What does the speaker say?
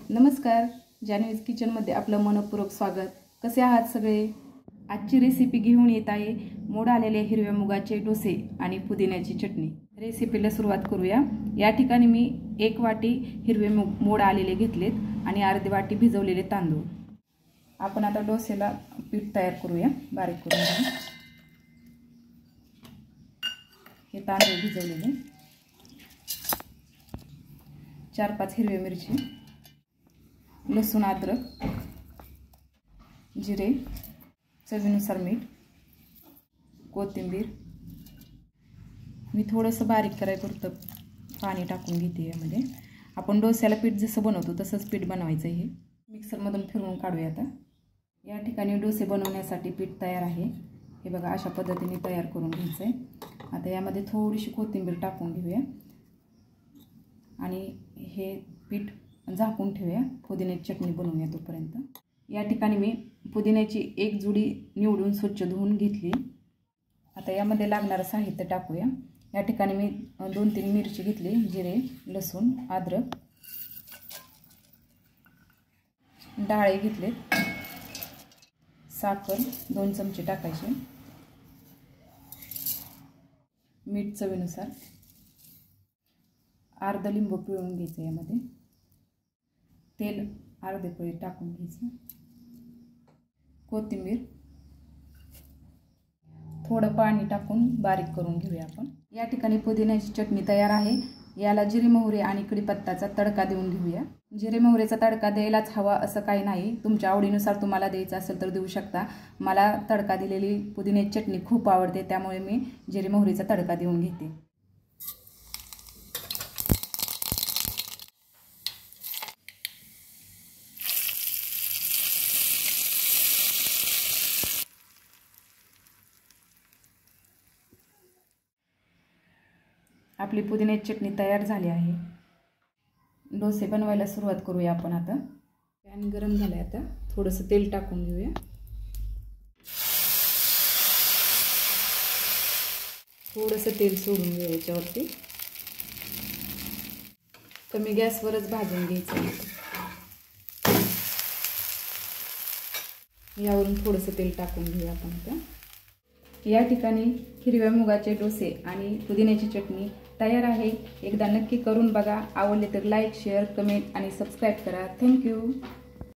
नमस्कार, जान्हवीज किचनमध्ये आपलं मनपूर्वक स्वागत। कसे आहात सगळे? आजची रेसिपी घेऊन येत आहे मोड आलेले हिरव्या मुगाचे डोसे आणि पुदिन्याची चटणी। रेसिपीला सुरुवात करूया। या ठिकाणी मी 1 वाटी हिरवे मोड आलेले घेतलेत आणि अर्धी वाटी भिजवलेले तांदूळ। आपण आता डोसेला पीठ तयार करूया, बारीक करून घेऊ। हे तांदूळ भिजवलेले, 4-5 हिरवी मिरची, लसूण, अद्रक, जिरे, चवीनुसार मीठ, कोथिंबीर। मी थोडंसं बारीक करायपुरतं पाणी टाकून घेते यामध्ये। आपण डोस्याला पीठ जसं बनवतो तसंच पीठ बनवायचं। हे मिक्सरमधून फिरवून काढूया। आता या ठिकाणी डोसे बनवण्यासाठी पीठ तयार आहे। हे बघा, अशा पद्धतीने तयार करून घ्यायचं आहे। आता यामध्ये थोडीशी कोथिंबीर टाकून घेऊया आणि हे पीठ झाकून ठेवूया। पुदिन्याची चटणी बनवूया तोपर्यंत। या ठिकाणी मी पुदिन्याची 1 जुडी निवडून स्वच्छ धुवून घेतली। आता यामध्ये लागणारं साहित्य टाकूया। या ठिकाणी मी 2-3 मिरची घेतली, जिरे, लसूण, अद्रक, डाळे घेतले, साखर 2 चमचे टाकायचे, मीठ चवीनुसार, अर्धा लिंबू पिळून घ्यायचं, यामध्ये तेल अर्धे पळी टाकून घ्यायचं, कोथिंबीर, थोडं पाणी टाकून बारीक करून घेऊया आपण। या ठिकाणी पुदिन्याची चटणी तयार आहे। याला जिरे, मोहरी आणि कढीपत्त्याचा तडका देऊन घेऊया। जिरे मोहरीचा तडका द्यायलाच हवा असं काही नाही, तुमच्या आवडीनुसार तुम्हाला द्यायचं असेल तर देऊ शकता। मला तडका दिलेली पुदिन्याची चटणी खूप आवडते, त्यामुळे मी जिरे मोहरीचा तडका देऊन घेते। आपली पुदिन्याची चटणी तयार झाली आहे। डोसे बनवायला सुरुवात करूया आपण। आता पॅन गरम झालाय, आता थोडंसं तेल टाकून घेऊया। थोडंसं तेल सोडून घेऊया याच्यावरती। कमी गॅसवरच भाजून घ्यायचं। यावरून थोडंसं तेल टाकून घेऊया आपण। आता या ठिकाणी हिरव्या मुगाचे डोसे आणि पुदिन्याची चटणी तयार आहे। एकदा नक्की करून बघा। आवडले तर लाईक, शेअर, कमेंट आणि सबस्क्राईब करा। थँक्यू।